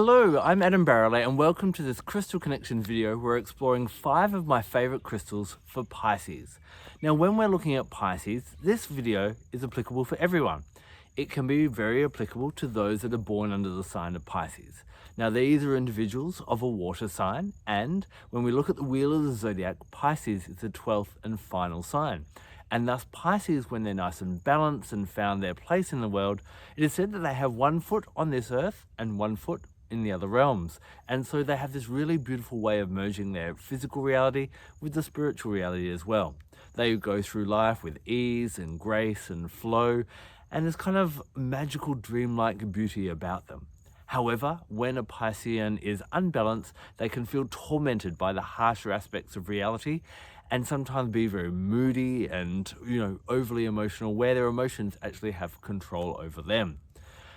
Hello, I'm Adam Barralet and welcome to this Crystal Connection video where we're exploring 5 of my favourite crystals for Pisces. Now when we're looking at Pisces, this video is applicable for everyone. It can be very applicable to those that are born under the sign of Pisces. Now these are individuals of a water sign, and when we look at the wheel of the zodiac, Pisces is the 12th and final sign. And thus Pisces, when they're nice and balanced and found their place in the world, it is said that they have 1 foot on this earth and 1 foot in the other realms. And so they have this really beautiful way of merging their physical reality with the spiritual reality as well. They go through life with ease and grace and flow, and there's kind of magical dreamlike beauty about them. However, when a Piscean is unbalanced, they can feel tormented by the harsher aspects of reality and sometimes be very moody and, overly emotional, where their emotions actually have control over them.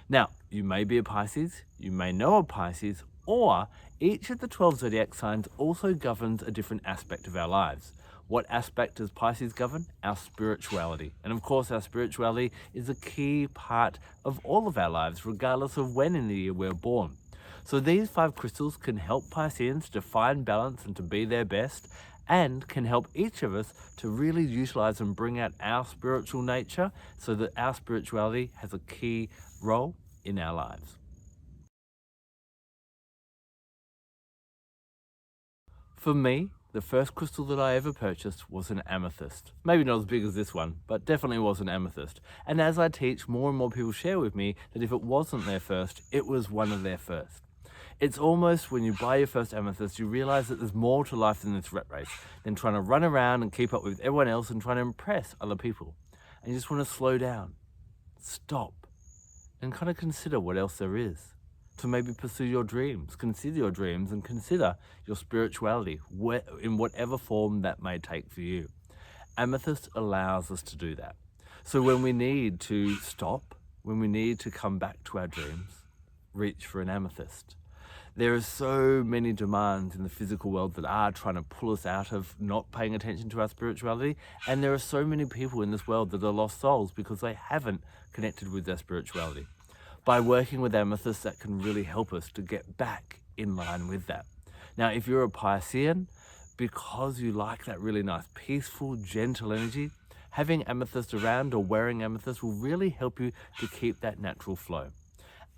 Now, you may be a Pisces, you may know a Pisces, or each of the 12 zodiac signs also governs a different aspect of our lives. What aspect does Pisces govern? Our spirituality. And of course, our spirituality is a key part of all of our lives, regardless of when in the year we're born. So these 5 crystals can help Pisceans to find balance and to be their best, and can help each of us to really utilize and bring out our spiritual nature so that our spirituality has a key role in our lives. For me, the first crystal that I ever purchased was an amethyst. Maybe not as big as this one, but definitely was an amethyst. And as I teach, more and more people share with me that if it wasn't their first, it was one of their first. It's almost when you buy your first amethyst, you realize that there's more to life than this rat race, than trying to run around and keep up with everyone else and trying to impress other people. And you just want to slow down, stop, and kind of consider what else there is. To maybe pursue your dreams, consider your dreams, and consider your spirituality in whatever form that may take for you. Amethyst allows us to do that. So when we need to stop, when we need to come back to our dreams, reach for an amethyst. There are so many demands in the physical world that are trying to pull us out of not paying attention to our spirituality, and there are so many people in this world that are lost souls because they haven't connected with their spirituality. By working with amethyst, that can really help us to get back in line with that. Now, if you're a Piscean, because you like that really nice, peaceful, gentle energy, having amethyst around or wearing amethyst will really help you to keep that natural flow.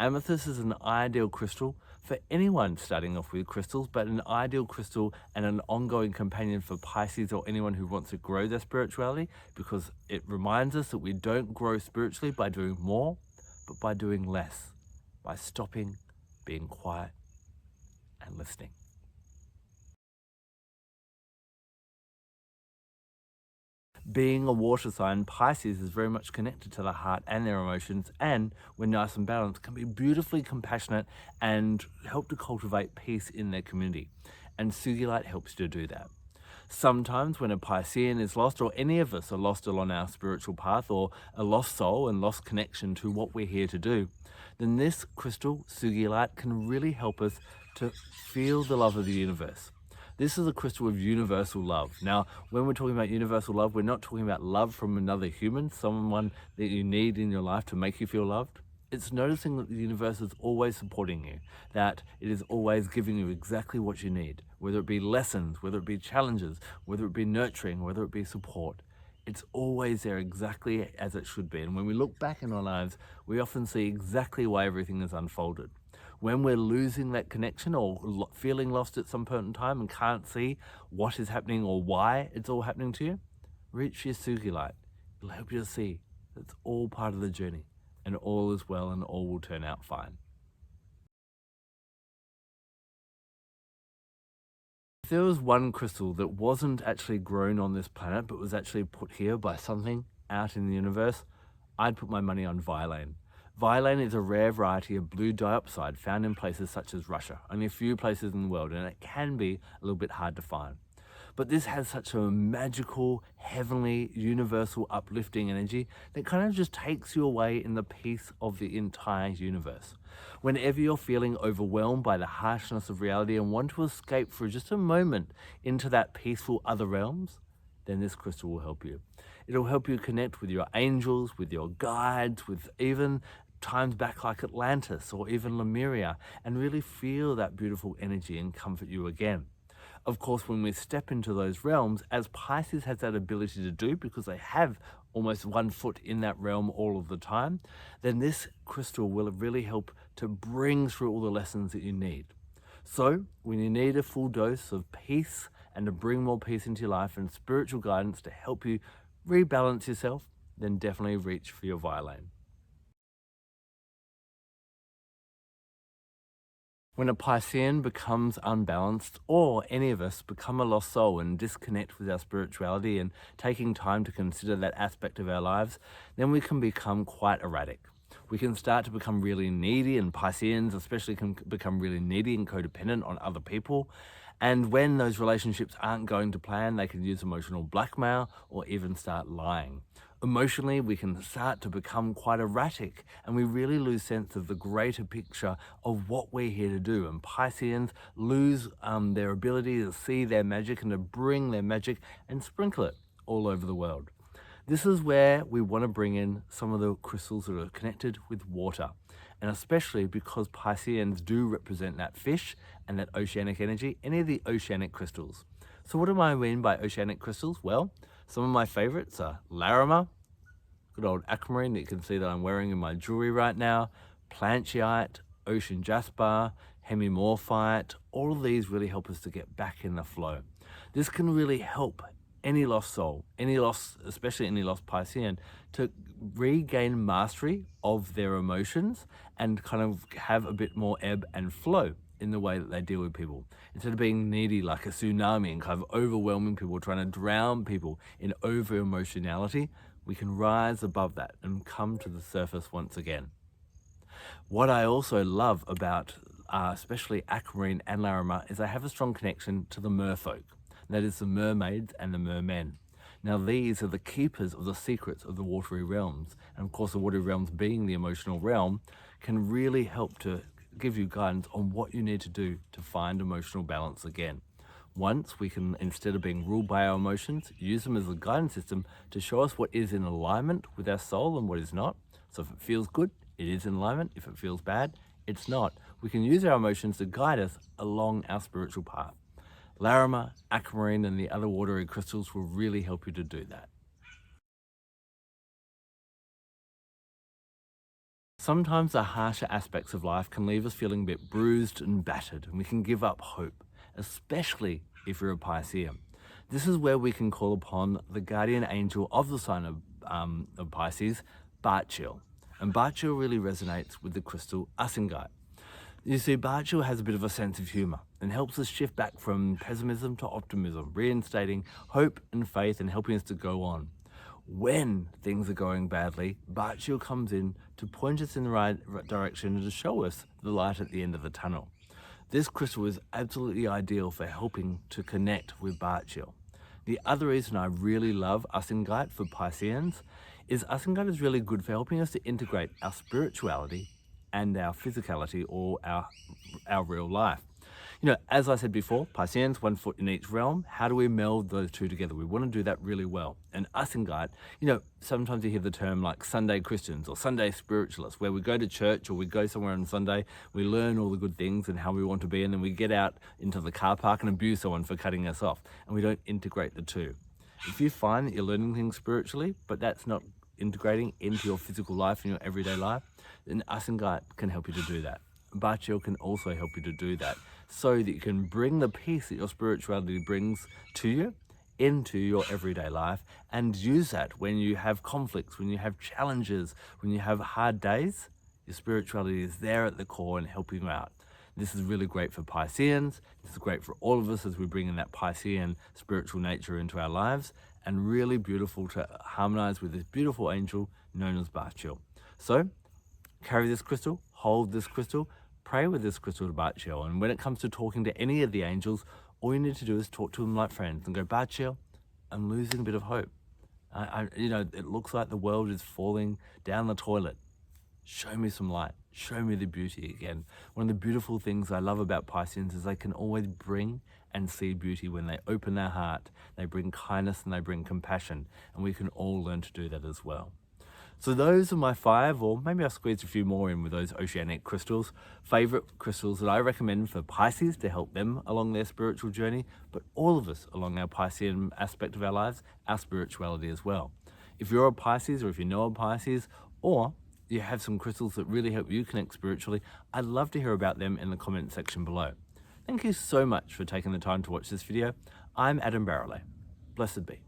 Amethyst is an ideal crystal for anyone starting off with crystals, but an ideal crystal and an ongoing companion for Pisces or anyone who wants to grow their spirituality, because it reminds us that we don't grow spiritually by doing more, but by doing less, by stopping, being quiet, and listening. Being a water sign, Pisces is very much connected to the heart and their emotions, and when nice and balanced, can be beautifully compassionate and help to cultivate peace in their community. And Sugilite helps you to do that. Sometimes when a Piscean is lost, or any of us are lost along our spiritual path, or a lost soul and lost connection to what we're here to do, then this crystal, Sugilite, can really help us to feel the love of the universe. This is a crystal of universal love. Now, when we're talking about universal love, we're not talking about love from another human, someone that you need in your life to make you feel loved. It's noticing that the universe is always supporting you, that it is always giving you exactly what you need, whether it be lessons, whether it be challenges, whether it be nurturing, whether it be support. It's always there exactly as it should be. And when we look back in our lives, we often see exactly why everything is unfolded. When we're losing that connection or feeling lost at some point in time and can't see what is happening or why it's all happening to you, reach for your Sugilite. It'll help you to see that it's all part of the journey and all is well and all will turn out fine. If there was one crystal that wasn't actually grown on this planet but was actually put here by something out in the universe, I'd put my money on Violane. Violane is a rare variety of blue diopside found in places such as Russia, only a few places in the world, and it can be a little bit hard to find. But this has such a magical, heavenly, universal, uplifting energy that kind of just takes you away in the peace of the entire universe. Whenever you're feeling overwhelmed by the harshness of reality and want to escape for just a moment into that peaceful other realms, then this crystal will help you. It'll help you connect with your angels, with your guides, with even times back like Atlantis or even Lemuria, and really feel that beautiful energy and comfort you again. Of course, when we step into those realms, as Pisces has that ability to do because they have almost 1 foot in that realm all of the time, then this crystal will really help to bring through all the lessons that you need. So when you need a full dose of peace and to bring more peace into your life and spiritual guidance to help you rebalance yourself, then definitely reach for your Violane. When a Piscean becomes unbalanced, or any of us become a lost soul and disconnect with our spirituality and taking time to consider that aspect of our lives, then we can become quite erratic. We can start to become really needy, and Pisceans especially can become really needy and codependent on other people. And when those relationships aren't going to plan, they can use emotional blackmail or even start lying. Emotionally, we can start to become quite erratic, and we really lose sense of the greater picture of what we're here to do. And Pisceans lose their ability to see their magic and to bring their magic and sprinkle it all over the world. This is where we want to bring in some of the crystals that are connected with water, and especially because Pisceans do represent that fish and that oceanic energy, any of the oceanic crystals. So what do I mean by oceanic crystals? Well, some of my favorites are Larimar, good old Aquamarine that you can see that I'm wearing in my jewelry right now, Plancheite, Ocean Jasper, Hemimorphite. All of these really help us to get back in the flow. This can really help any lost soul, especially any lost Piscean, to regain mastery of their emotions and kind of have a bit more ebb and flow in the way that they deal with people. Instead of being needy like a tsunami and kind of overwhelming people, trying to drown people in over emotionality, we can rise above that and come to the surface once again. What I also love about especially Aquamarine and Larimar is they have a strong connection to the merfolk. That is the mermaids and the mermen. Now these are the keepers of the secrets of the watery realms. And of course the watery realms being the emotional realm can really help to give you guidance on what you need to do to find emotional balance again. Once we can, instead of being ruled by our emotions, use them as a guidance system to show us what is in alignment with our soul and what is not. So if it feels good, it is in alignment. If it feels bad, it's not. We can use our emotions to guide us along our spiritual path. Larimar, Aquamarine, and the other watery crystals will really help you to do that. Sometimes the harsher aspects of life can leave us feeling a bit bruised and battered, and we can give up hope, especially if you're a Piscean. This is where we can call upon the guardian angel of the sign of Pisces, Barralet. And Barralet really resonates with the crystal Ussingite. You see, Barralet has a bit of a sense of humour and helps us shift back from pessimism to optimism, reinstating hope and faith and helping us to go on. When things are going badly, Barralet comes in to point us in the right direction and to show us the light at the end of the tunnel. This crystal is absolutely ideal for helping to connect with Barralet. The other reason I really love Ussingite for Pisceans is Ussingite is really good for helping us to integrate our spirituality and our physicality, or our real life. You know, as I said before, Pisceans, 1 foot in each realm. How do we meld those two together? We want to do that really well. And Ussingite, you know, sometimes you hear the term like Sunday Christians or Sunday spiritualists, where we go to church or we go somewhere on Sunday, we learn all the good things and how we want to be, and then we get out into the car park and abuse someone for cutting us off, and we don't integrate the two. If you find that you're learning things spiritually, but that's not integrating into your physical life and your everyday life, then Ussingite can help you to do that. Barralet can also help you to do that, so that you can bring the peace that your spirituality brings to you into your everyday life, and use that when you have conflicts, when you have challenges, when you have hard days. Your spirituality is there at the core and helping you out. This is really great for Pisceans. This is great for all of us as we bring in that Piscean spiritual nature into our lives, and really beautiful to harmonize with this beautiful angel known as Barralet. So carry this crystal, hold this crystal, pray with this crystal to Barralet. And when it comes to talking to any of the angels, all you need to do is talk to them like friends and go, Barralet, I'm losing a bit of hope. You know, it looks like the world is falling down the toilet. Show me some light. Show me the beauty again. One of the beautiful things I love about Pisceans is they can always bring and see beauty when they open their heart. They bring kindness and they bring compassion, and we can all learn to do that as well. So those are my 5, or maybe I'll squeeze a few more in with those oceanic crystals, favorite crystals that I recommend for Pisces to help them along their spiritual journey, but all of us along our Piscean aspect of our lives, our spirituality as well. If you're a Pisces, or if you know a Pisces, or you have some crystals that really help you connect spiritually, I'd love to hear about them in the comment section below. Thank you so much for taking the time to watch this video. I'm Adam Barralet. Blessed be.